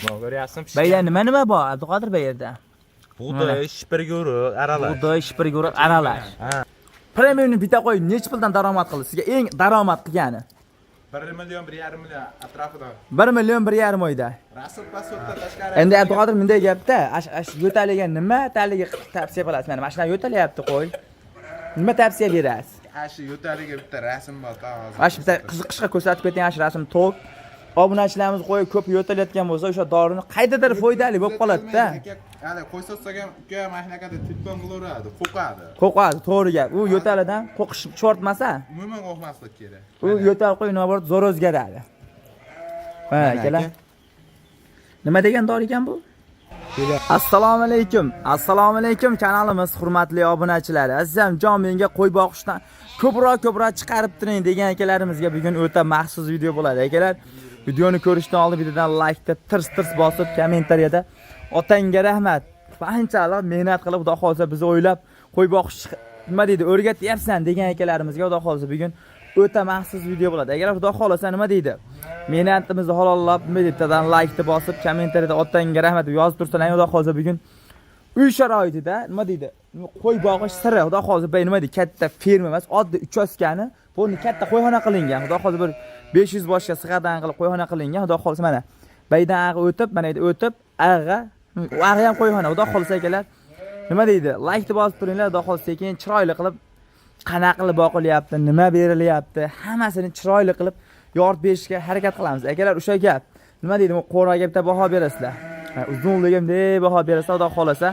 Ko'ryapsizmi? Bayda nima bor Abduqodir bu yerda? Bug'doy, shipirgo'ri, aralash. Bug'doy, shipirgo'ri, aralash. Ha. Premiumni bitta qo'yib necha puldan daromad qildi? Sizga eng daromad qilgani? 1 million, 1,5 million atrofida. 1 million 1,5 oyda. Rasul pasportdan tashqari. Endi Abduqodir bunday gapda, yo'taliga nima taliga tavsiya qilasiz? Mana mashina yo'talyapti qo'y. Nima tavsiya berasiz? Shu yo'taliga bitta rasm bor, hozir. Mana shu bitta qiziqishga ko'rsatib ketgan shu rasm to'q. Obunachilarimiz qo'yib ko'p yo'talayotgan bo'lsa, o'sha dorini qaydadir foydali bo'lib qoladi-da. Hali qo'ysa ham uka mashinakada titpon bo'laveradi, qo'qadi. Qo'qadi, to'g'ri gap. U yo'talidan qo'qish shortmasa, Umuman qo'rqmaslik kerak. u yo'tal qo'y nobor zo'r o'zgaradi. Ha, akalar. Nima degan dori ekan bu? Assalomu alaykum. Assalomu alaykum kanalimiz hurmatli obunachilar. Azizam jon menga qo'y boqishdan ko'proq chiqarib turing degan akalarimizga bugun o'ta maxsus video bo'ladi. Akalar, videoni ko'rishdan oldin videodan like-da tirs bosib, kommentariyada otangga rahmat. Qanchalik mehnat qilib, xudo xolsa bizni o'ylab qo'y boqish nima deydi, o'rgatyapsan degan akalarimizga xudo xolsa bugun o'ta maxsus video bo'ladi. Agar xudo xolasa nima deydi? Mehnatimizni halollab, nima deydi-dan like-da bosib, kommentariyada otangga rahmat deb yozib tursalar, xudo xolsa bugun uy sharoitida nima deydi? Qo'y boqish siri, xudo xolsa nima deydi? Katta ferma emas, oddiy uchoskani, buni katta qo'yxona qilingan. Xudo xolsa bir 500 boshga sig'adan qilib qo'yxona qilingan. Xudo xolsa mana baydan ag'i o'tib, mana endi o'tib, ag'i ham qo'yxona. Xudo xolsa akalar, nima deydi? Like bosib turinglar, xudo xolsa sekin chiroyli qilib qanaqa qilib boqilyapti, nima berilyapti, hammasini chiroyli qilib yoritib berishga harakat qilamiz. Akalar, o'sha gap. Nima deydi? Qo'raga bitta baho berasizlar. Uzunligim deb baho berasa, xudo xolasa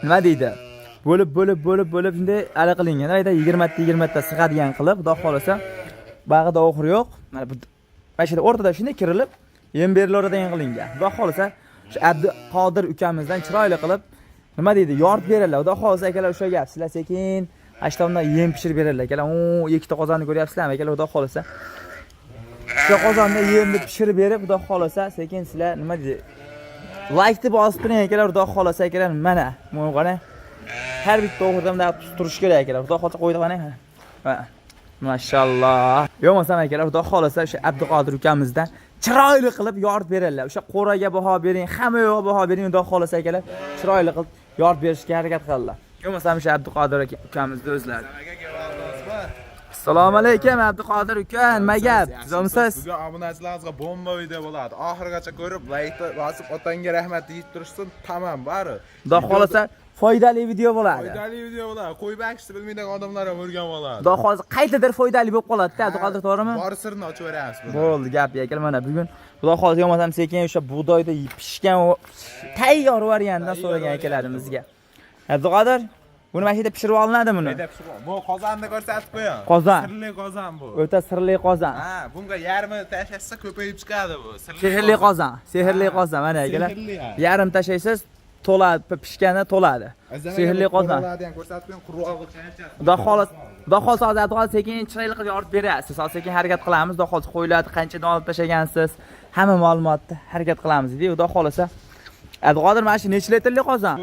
nima deydi? Bo'lib shunday ala qilingan. Ayda 20 ta sig'adigan qilib, xudo xolasa bag'ida oxir yo'q. Mana bu mashina o'rtada shunday kirilib, yem berilaveradigan qilingan. Xudo xolasa shu Abduqodir ukamizdan chiroyli qilib nima deydi? Yoritib beringlar. Xudo xolasa akalar, o'sha gap. Sizlar sekin ashtomdan yem pishirib beringlar. Akalar, ikkita qozonni ko'ryapsizlarmi? Akalar, xudo xolasa shu qozonda yemni pishirib berib, xudo xolasa sekin sizlar nima deydi? Like deb bosib turing akalar, xudo xolasa akalar. Mana, mana qara. Har bitta o'g'irdan turish kerak akalar. Xudo xolasa qo'ydi qarang. Ha. Mashalloh. Yo'qmasam akalar, xudo xolasa o'sha Abduqodir ukamizdan chiroyli qilib yoritib beringlar. O'sha qo'raga baho bering, hamma yo'g'a baho bering, xudo xolasa akalar, chiroyli qilib yoritib berishga harakat qilinglar. Yo'qmasam o'sha Abduqodir ukamizni o'zlari. Assalomu alaykum Abduqodir uka, nima gap? Sizomsiz? Bugun obunachilarimizga bomba video bo'ladi. Oxirigacha ko'rib, like bosib, otangga rahmat deb turishsin, tamom, bari. Xudo xolasa foydali video bo'ladi. Foydali video bo'ladi. Qo'y boqishni bilmaydigan odamlar ham o'rganib oladi. Xudo xolasa qaytadir foydali bo'lib qoladi-da, Abduqodir, to'g'rimi? Bor sirni ochib beramiz buni. Bo'ldi, gap akalar, mana bugun xudo xolasa yo'qmasam sekin o'sha bug'doyda pishgan tayyor variantdan so'ragan akalarimizga. Abduqodir, buni mana shu yerda pishirib olinadi buni. Bu qozonni ko'rsatib qo'ying. Qozon. Sirli qozon bu. O'ta sirli qozon. Ha, bunga yarmi tashlatsa ko'payib chiqadi bu. Sehrli qozon, sehrli qozon mana akalar. Yarim tashlaysiz, to'ladi, pishganda to'ladi. Sehrli qozon. Ko'rsatib qo'ying, qurg'og'i qancha. Xudo xolasa Abduqodir sekin chiroyli qilib yoritib berasiz. Sekin harakat qilamiz. Xudo xolasa qo'ylarni qanchadan olib tashlagansiz, hamma ma'lumotni harakat qilamiz deydi. Xudo xolasa Abduqodir, mana shu necha litrli qozon?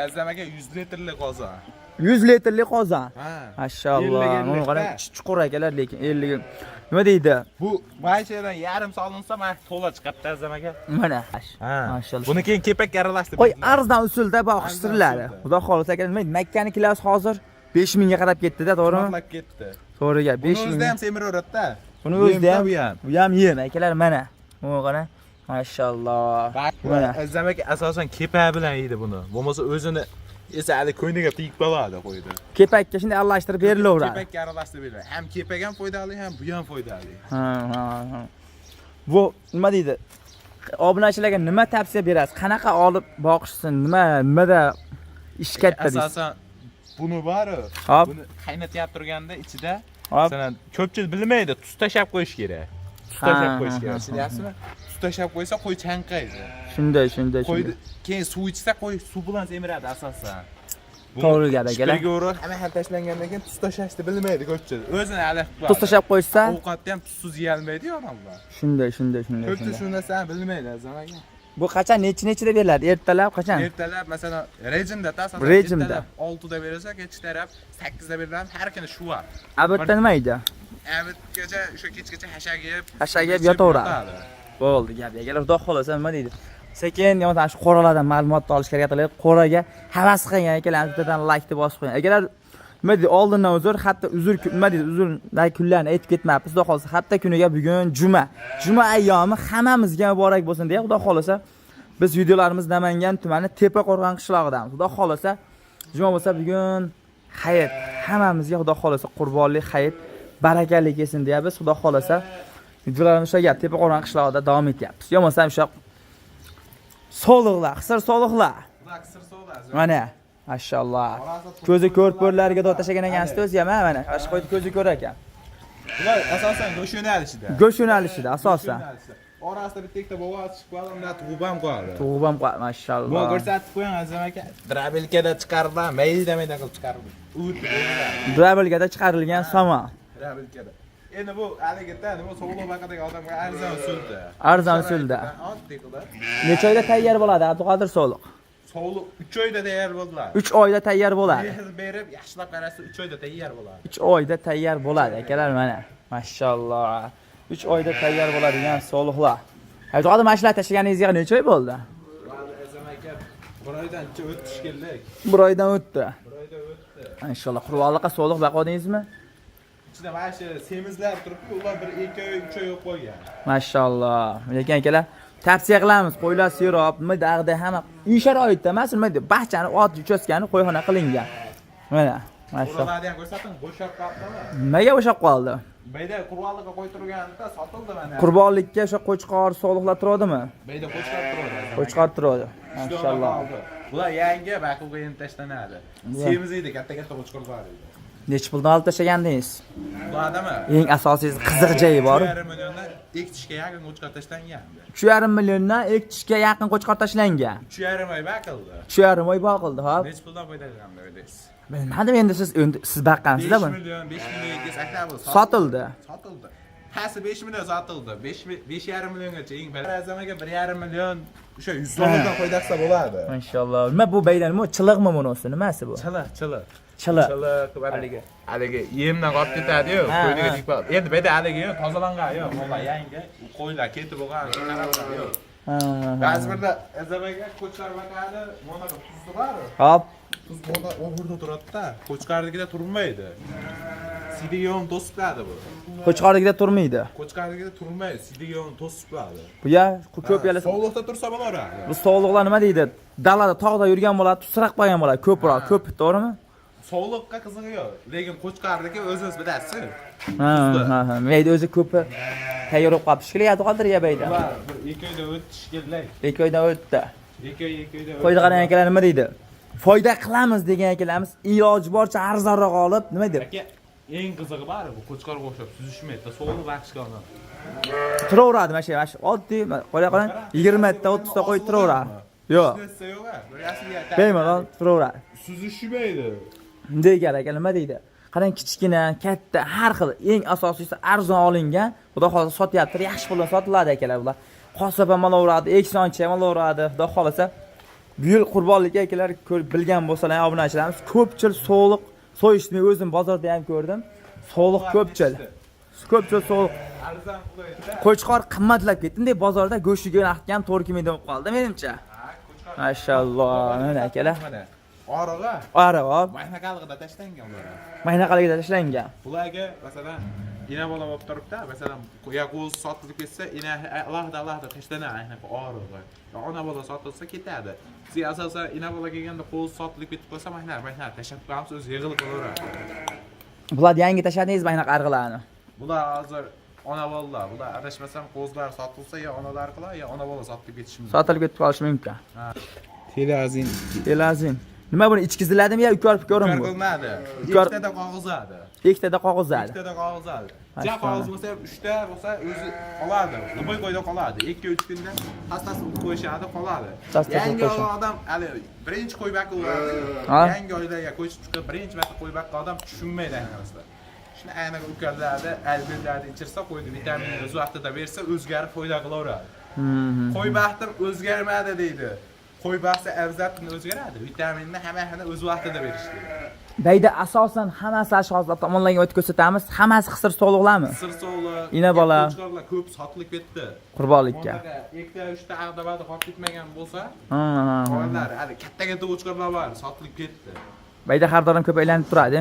Azamaga 100 litrli qozon. 100 litrli qozon. Ha. Mashalloh. Mana qarang, chuqur akalar, lekin 50 nima deydi? Bu mashadan yarim solinsa, mana to'la chiqadi azamaga. Mana. Ha. Mashalloh. Buni keyin kepakka aralashtirib. Qo'y arzdan usulda boqish sirlari. Xudo xolasa akalar, nima Makkani kilosi hozir 5000 ga qarab ketdi-da, to'g'rimi? To'g'rilab ketdi. To'g'ri gap, 5000. Buni ham semiraveradi-da. Buni o'zida ham. Bu ham yem akalar, mana. Mana qarang. Mashalloh. Mana azamaga asosan kepak bilan yeydi buni. Bo'lmasa o'zini esa hali ko'yniga tegib qoladi qo'ydi. Kepakka shunday aralashtirib berilaveradi. Kepakka aralashtirib beriladi. Ham kepak ham foydali, ham bu ham foydali. Ha. Bu nima deydi? Obunachilarga nima tavsiya berasiz? Qanaqa olib boqishsin? Nimada ish katta deysiz? Asosan buni bari, Hop. buni qaynatyap turganda ichida Hop. masalan ko'pchilik bilmaydi, tuz tashab qo'yish kerak. Tuz tashab qo'yish kerak. Tushunyapsizmi? Tuz tashab qo'ysa qo'y chanqaydi. Shunday. Qo'yni keyin suv ichsa qo'y suv bilan semiradi asosan. To'g'ri gap akalar. Shpirga hamma ham tashlangandan keyin tuz tashashni bilmaydi ko'pchilik. O'zini alaf qiladi. Tuz tashab qo'ysa, ovqatni ham tuzsiz yeyolmaydi odamlar. shunday. Ko'pchilik shu narsani bilmaydi azamaga. Bu qachon nechida beriladi? Ertalab qachon? Ertalab masalan rejimda asosan Rejimda. 6 da berilsa, kechki taraf 8 da beriladi. Har kuni shu vaqt. Albatta nima edi? Abitgacha o'sha kechgacha hashak yeb Hashak yeb yotaveradi. Bo'ldi, gap egalar xudo xolasa nima deydi? Sekin yana shu qoralardan ma'lumot olish kerak edi. Qoraga havas qilgan ekanlar, bittadan like deb bosib qo'ying. Egalar nima deydi? Oldindan uzr, hatto uzr nima deydi? Uzrdan kunlarni aytib ketmayapmiz. Xudo xolasa hatta kuniga bugun juma. Juma ayyomi hammamizga muborak bo'lsin deya xudo xolasa biz videolarimiz Namangan tumani Tepaqo'rg'on qishlog'idamiz. Xudo xolasa juma bo'lsa bugun hayit. Hammamizga xudo xolasa qurbonlik hayit, barakali kelsin deya biz xudo xolasa videolarimiz o'sha Tepaqo'rg'on qishlog'ida davom etyapmiz. Yo'qolmasa o'sha soliqlar, qisir soliqlar. Qisir soliqlar. Mana, mashalloh. Ko'zi ko'rpurlariga dod tashagan ekansiz o'zi ham, mana. Ash qo'ydi ko'zi ko'r ekan. Bular asosan go'sht yo'nalishida. Go'sht yo'nalishida asosan. Orasida bitta ikkita bo'g'oz chiqib qoldi, unda tug'ib ham qoldi. Tug'ib ham qoldi, mashalloh. Bu ko'rsatib qo'ying Azam aka. Drabelkada chiqardim, mayda qilib chiqardim. Drabelkada chiqarilgan somon. Drabelkada. Endi bu haligida nima so'g'liq vaqtidagi odamga arzon usulda. Arzon usulda. Oddiy qilib. Necha oyda tayyor bo'ladi Abduqodir soliq? So'g'liq 3 oyda tayyor bo'ladi. 3 oyda tayyor bo'ladi. Mehr berib, yaxshilab qarasa 3 oyda tayyor bo'ladi. 3 oyda tayyor bo'ladi akalar mana. Mashalloh. 3 oyda tayyor bo'ladigan soliqlar. Abduqodir mana shular tashlaganingizga necha oy bo'ldi? Azam aka 1 oydan o'tish kerak. 1 oydan o'tdi. 1 oyda o'tdi. Inshaalloh qurbonlikqa soliq baqodingizmi? Ichida mana shu semizlar turibdi, ular 1-2 oy, 3 oy qo'ygan. Mashalloh. Lekin akalar tavsiya qilamiz, qo'ylar serob, nima dag'da hamma uy sharoitida emas, nima deb bahchani, ot uchastkani qo'yxona qilingan. Mana, mashalloh. Ularni ham ko'rsating, bo'shab qolibdimi? Nimaga bo'shab qoldi? Bayda qurbonlikqa qo'yib turganida sotildi mana. Qurbonlikka o'sha qo'chqor soliqlar turadimi? Bayda qo'chqor turadi. Qo'chqor turadi. Mashalloh. Bular yangi bakulga endi tashlanadi. Semiz edi, katta qo'chqor bor edi. Necha puldan olib tashlagandingiz? Bulardami? Eng asosiysi qiziq joyi bor. 2,5 milliondan ekitishga yaqin qo'chqor tashlangan. 3,5 milliondan ekitishga yaqin qo'chqor tashlangan. 3,5 oy bakildi. 3,5 oy boqildi, xo'p. Necha puldan foydalangan o'ydaysiz? Bilmadim endi siz baqqansizda 5 buni. million, 5 million kes aktabi Sotildi. Sotildi. Hasi 5 million sotildi. 5,5 milliongacha eng barazamaga 1,5 million o'sha 100 so'mdan foydasi bo'ladi. Mashalloh. Nima bu baydan? Nima chiliqmi bunisi? Nimasi bu? Chiliq. Chiliq. Haligi yemdan qolib ketadi-yu, qo'ydiga tik bo'ladi. Endi bu yerda haligi tozalangan yo'q, bo'lgan yangi. U qo'ylar ketib bo'lgan, qarab yo'q. Ba'zi birda azamaga qo'chqar vaqali, mana tuzli bor. Hop. Tuz bo'lda o'rda turadi-da, qo'chqarligida turmaydi. Sidiyon to'siqladi bu. Qo'chqorligida turmaydi. Qo'chqarligida turmaydi, sidiyon to'siqladi. Bu ya ko'p yali Sog'liqda tursa bo'laveradi. bu sog'liqlar nima deydi? Dalada, tog'da yurgan bo'ladi, tusroq qolgan bo'ladi, ko'proq, ko'p, to'g'rimi? Sog'liqqa qizig'i yo'q, lekin qo'chqarligi o'zingiz bilasiz. Ha. Mayda o'zi ko'pi tayyor bo'lib qolib shikli Abduqodir ya bayda. Ular 2 oyda o'tish kerak. 2 oydan o'tdi. 2 oyda. Foyda qarang akalar nima deydi? Foyda qilamiz degan akalarimiz iloji boricha arzonroq olib, nima deydi? Aka, eng qizig'i bor bu qo'chqorga o'xshab suzishmaydi, sog'liq vaqtga oladi. Turaveradi mana shu oddiy, qarang 20 ta 30 ta qo'yib turaveradi. Yo'q. Bemalol turaveradi. Suzishmaydi. Degan aka nima deydi? Qarang kichkina, katta, har xil, eng asosiysi arzon olingan, xudo xolasa sotyapti, yaxshi puldan sotiladi akalar bular. Qosib ham olaveradi, eksonchi ham olaveradi, xudo xolasa. Bu yil qurbonlikka akalar bilgan bo'lsalar, obunachilarimiz ko'pchil so'liq so'yishni o'zim bozorda ham ko'rdim. So'liq ko'pchil. Ko'pchil so'liq. Arzon qo'ydi. Qo'chqor qimmatlab ketdi. Bunday bozorda go'shtiga narxi ham 4 mingdan bo'lib qoldi menimcha. Mashalloh, mana akalar. Orig'a. Orig'a. Maynaqaligida tashlangan ular. Maynaqaligida tashlangan. Ularga masalan ina bola bo'lib turibdi, masalan, qo'z sotilib ketsa, ina alohida tashlanadi aynan orig'a. Ona bola sotilsa ketadi. Siz asosan ina bola kelganda qo'z sotilib ketib qolsa, mayna tashlab qo'yamiz, o'zi yig'ilib qolaveradi. Bular yangi tashladingiz maynaqa arg'ilarni. Bular hozir ona bolalar, bular adashmasam qo'zlar sotilsa yo onalar qilar, yo ona bola sotilib ketishi mumkin. Sotilib ketib qolishi mumkin. Telazin. Telazin. Nima buni ichkiziladimi yo ukor-pukormi bu? Ko'rinadi. Ikkitada qog'ozadi. Ikkita qog'ozadi. Ikkita qog'ozadi. Ja qog'oz bo'lsa 3 ta bo'lsa o'zi qoladi. Nima qo'yda qoladi. 2-3 kunda hastasi qo'yishadi, qoladi. Yangi odam hali birinchi qo'y baqqa uradi. Yangi oilaga qo'yishib chiqib birinchi marta qo'y baqqa odam tushunmaydi ayniqsa. Shuni aynan ukarlarda, albillarda ichirsa qo'ydi vitaminni o'z vaqtida bersa o'zgarib foyda qilaveradi. Qo'y baxtim o'zgarmadi deydi. qo'y baqsa avzatini o'zgaradi. Vitaminni hamma o'z vaqtida berish kerak. Bayda asosan hammasi ashxoblar tomonlarga o'tib ko'rsatamiz. Hammasi qisir sog'liqlarmi? Qisir sog'liq. Ina bola. Qo'chqorlar ko'p sotilib ketdi. Qurbonlikka. Ikkita, uchta ag'dabada qolib ketmagan bo'lsa, Ha. qolganlar, hali katta qo'chqorlar bor, sotilib ketdi. Bayda har doim ko'p aylanib turadi.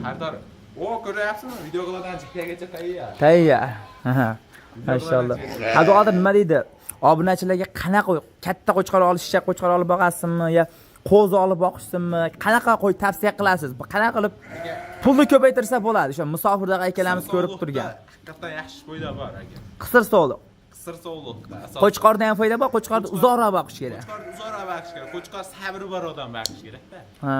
Har doim. O, ko'ryapsizmi? Videolardan chiqgacha tayyor. Tayyor. Ha. Mashallah. Hadi hozir nima deydi? Obunachilarga qanaqa katta qo'chqor olishcha qo'chqor olib boqasizmi yo qo'zi olib boqishsinmi? Qanaqa qo'y tavsiya qilasiz? Qanaqa qilib pulni ko'paytirsa bo'ladi? O'sha musofirda akalarimiz ko'rib turgan. Haqiqatan yaxshi foyda bor aka. Qisir sog'liq. Qisir sog'liqda. Qo'chqordan ham foyda bor, qo'chqorni uzoqroq boqish kerak. Qo'chqorni uzoqroq boqish kerak. Qo'chqor sabri bor odam boqish kerak-da. Ha.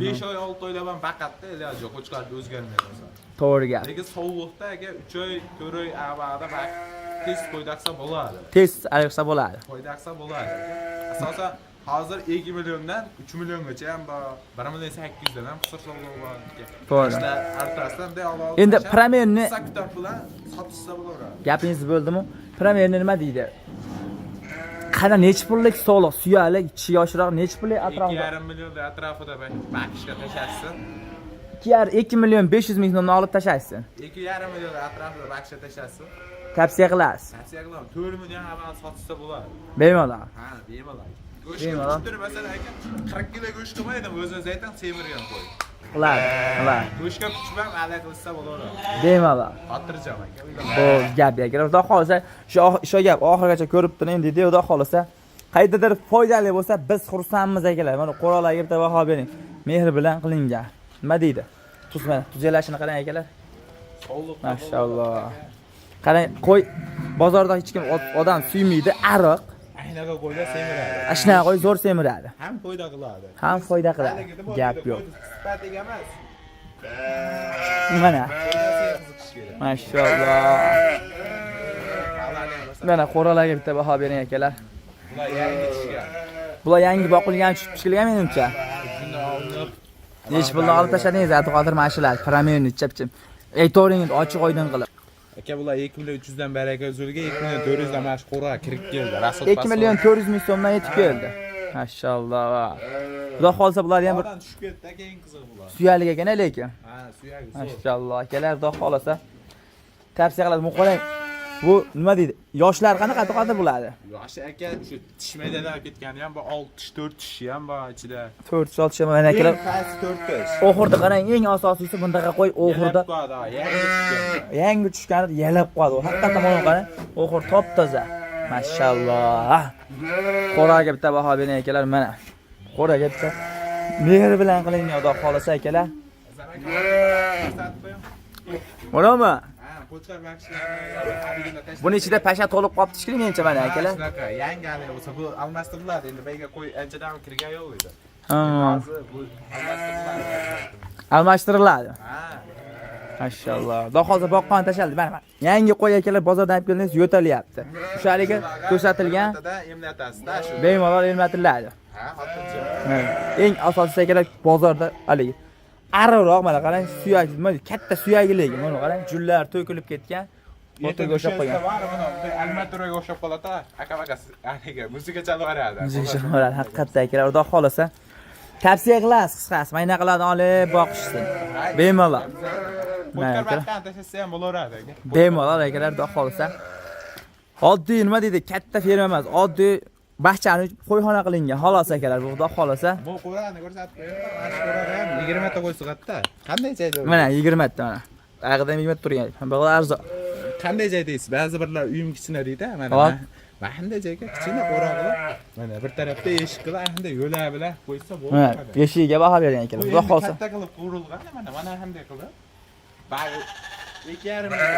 5 oy 6 oylab ham baqatda iloji yo'q, qo'chqorni o'zgarmaydi o'zi. To'g'ri gap. Lekin sovuqda aka 3 oy, 4 oy avvalda baq tez qo'ydaqsa bo'ladi. Tez ayirsa bo'ladi. Qo'ydaqsa bo'ladi. Asosan hozir 2 milliondan 3 milliongacha ham bor. 1 million 800 dan ham qisir sog'liq bor. To'g'ri. Artasidan de olib. Endi Premierni saktor bilan sotishsa bo'laveradi. gapingizni bo'ldimi? Premierni nima deydi? Qana necha pullik sog'liq, suyaklik, ichi yoshroq necha pullik atrofida? 2,5 million atrofida baqishga tashashsin. 2 million 500 ming so'mni olib tashlaysiz. 2,5 million atrofida baqishga tashashsin. Tavsiya qilasiz. Tavsiya qilaman. 4 million avval sotishsa bo'ladi. Bemalol. Ha, bemalol. Go'sht masalan aka 40 kilo go'sht qilmaydim, o'zingiz ayting, semirgan qo'y. Qiladi. Go'shtga puchmam, ala qilsa bo'laveradi. Bemalol. Xotirjam aka. Bu gap yo'q. Xudo xolisa, shu gap oxirigacha ko'rib turing dedi. Xudo xolisa, qaydadir foydali bo'lsa, biz xursandmiz akalar. Mana qo'rg'alarga bitta baho bering. Mehr bilan qilingan. Nima deydi? Tuzalashini qarang akalar. Sog'liq. Mashalloh. Qarang, qo'y bozorda hech kim odam suymaydi, ariq. Aynaga qo'yda semiradi. Ashnaqa qo'y zo'r semiradi. Ham foyda qiladi. Ham foyda qiladi. Gap yo'q. Sifatiga emas. Mana. Mashalloh. Mana qo'ralarga bitta baho bering akalar. Bular yangi tushgan. Bular yangi boqilgan, tushib menimcha. Necha pulni olib tashladingiz, Abduqodir mashalar, Premierni chapchim. Aytoring ochiq oydin qilib. Aka bular 2 million 300 dan baraka uzulga 2 million 400 dan mana qo'ra kirib keldi. Rasol 2 million 400 ming so'mdan yetib keldi. Mashalloh. Xudo xolsa bular ham bir tushib ketdi, aka eng qizig'i bular. suyalik ekan lekin. Ha, suyagi. Mashalloh, akalar xudo xolsa tavsiya qiladi. Bu qarang. Bu nima deydi? Yoshlar qanaqa qanaqa bo'ladi? Yoshi aka shu tish maydalar ketgani ham bor, 6 tish, 4 tish ham bor ichida. 4 tish, 6 tish mana akalar. 4 tish. Oxirda qarang, eng asosiysi bundaqa qo'y oxirda yangi tushganida yalab qoladi. Haqiqatan mana qarang, oxir top toza. Mashalloh. Qo'raga bitta baho bering akalar, mana. Qo'raga bitta mehr bilan qilingan xudo xolasa akalar. Manami? Buni ichida pasha to'lib qolibdi shekilli menimcha mana akalar. Shunaqa, yangi hali bo'lsa bu almashtiriladi. Endi bayga qo'y anchadan kirgan yo'q edi. Ha. Hozir bu almashtiriladi. Almashtiriladi. Ha. Mashalloh. Xudo xolsa boqqan tashaldi. Mana. Yangi qo'y akalar bozordan olib keldingiz, yo'talyapti. O'shaligi ko'rsatilgan. Emlatasizda shu. Bemalol emlatiladi. Ha, xotirjam. Eng asosiysi akalar bozorda haligi ariqroq mana qarang, suyak, nima katta suyagiligi, mana qarang, jullar to'kilib ketgan. Motorga o'xshab qolgan. Almaturaga o'xshab qoladi. Aka-akasi, aniga muzika chalib Muzika chalib haqiqatda akalar, xudo xolasa tavsiya qilasiz qisqasi, mayna qiladi olib boqishsin. Bemalol. Qo'yib batdan tashasa ham bo'laveradi aka. Bemalol akalar, xudo xolasa. Oddiy nima deydi, katta ferma emas, oddiy bahchani qo'yxona qilingan. Xolos akalar, bu xudo xolasa. Bu qo'rani ko'rsatib qo'yaman. Qo'rani ham 20 ta qo'y sig'atda. Qanday joyda? Mana 20 ta mana. Ag'dan 20 ta turgan. Bu arzon. Qanday joy deysiz? Ba'zi birlar uyim kichkina deydi, mana. Mana shunday joyga kichkina qo'ra qilib, mana bir tarafda eshik qilib, shunday yo'la bilan qo'ysa bo'ladi. Eshigiga baho bering akalar. Xudo xolasa. Katta qilib qurilgan, mana shunday qilib. Ba'zi 2,5 metr,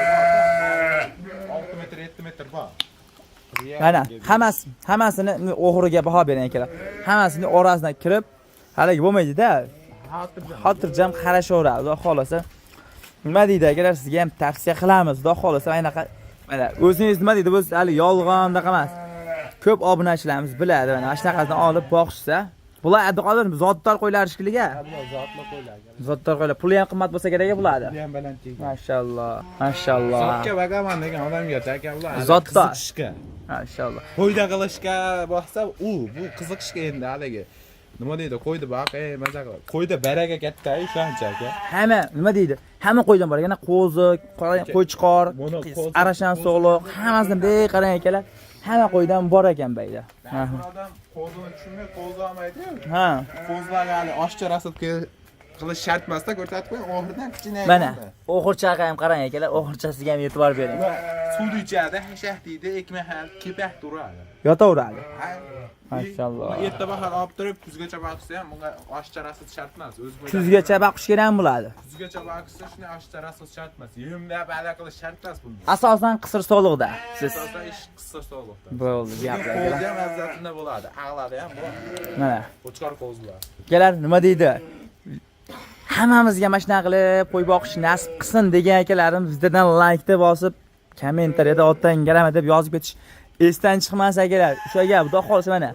6 metr, 7 metr bor. Mana hammasini oxiriga baho bering akalar. Hammasini orasidan kirib, haligi bo'lmaydi-da. Xotirjam qarashaveradi, xudo xolasa. Nima deydi akalar, sizga ham tavsiya qilamiz, xudo xolasa. Aynaqa mana o'zingiz nima deydi, biz hali yolg'onda emas. Ko'p obunachilarimiz biladi, mana shunaqasidan olib boqishsa, Bular Abduqodir zotdor qo'ylar shikliga. Bular zotli qo'ylar. Zotdor qo'ylar. Puli ham qimmat bo'lsa kerak bo'ladi. Puli ham baland kelgan. Mashalloh. Mashalloh. Zotga bagaman degan odamga aka bular. Zotdor. Qiziqishga. Mashalloh. Qo'yda qilishga bo'lsa, bu qiziqishga endi haligi. Nima deydi? Qo'ydi baq, maza qiladi. Qo'yda baraka katta-yu shuncha aka. Hamma nima deydi? Hamma qo'ydan bor. Yana qo'zi, qo'ychiqor, arashan so'g'liq, hammasidan beqarang akalar. Hamma qo'ydan bor ekan bayda. Bir odam qo'zini tushunmay qo'zi olmaydi-yu. Ha. Qo'zlarga hali oshcha rasid qilish shart emasda ko'rsatib qo'ying, oxiridan kichkina. Mana, o'xirchaga ham qarang akalar, o'xirchasiga ham e'tibor bering. Suvni ichadi, hashah deydi, ekmek ham kepak turadi. Yotaveradi. Mashalloh. Erta bahor olib turib, kuzgacha boqsa ham bunga oshcha rasid shart emas. Kuzgacha boqish kerak bo'ladi. Kuzgacha boqsa shuni oshcha rasid shart emas. Yemlab ala qilish shart emas bunda. Asosan qisir so'liqda. Siz Asosan ish qisqa sog'liqda. bo'ldi, gaplar. Qo'zi ham afzatunda bo'ladi. A'lada ham bor. Mana. Qo'chqor qo'zilar. Akalar nima deydi? Hammamizga mana shunaqa qilib qo'y boqish nasib qilsin degan akalarim bizdan like bosib, kommentariyada otdan garama deb yozib ketish esdan chiqmas akalar. O'sha gap, xudo xolisa mana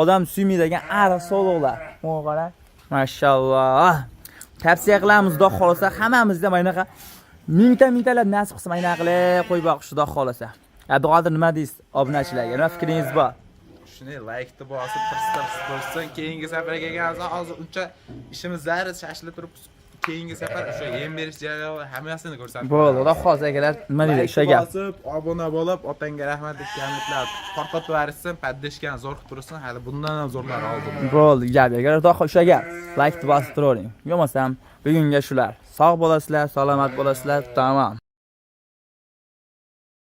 odam suymaydigan ariq so'liqlar. Mo'g'a qarang. Mashalloh. Tavsiya qilamiz, xudo xolisa hammamizga mana shunaqa mingtalab nasib qilsin mana shunaqa qilib qo'y boqish, xudo xolisa. Abduqodir nima deysiz obunachilarga? Nima fikringiz bor? Shuni like-ni bosib tursin, keyingi safarga kelganimizda hozir uncha ishimiz zarur shashilib turib, keyingi safar o'sha yem berish jarayoni hammasini ko'rsatib. Bo'ldi, xudo xolisa akalar, nima deydi o'sha gap? Bosib, obuna bo'lib, otangga rahmat deganlar, qo'rqitib bersin, paddishgan zo'r qilib tursin, hali bundan ham zo'rlar oldin. Bo'ldi, gap akalar, xudo xolisa o'sha gap. Like bosib turavering. Bo'lmasam bugunga shular. Sog' bo'lasizlar, salomat bo'lasizlar. Tamom.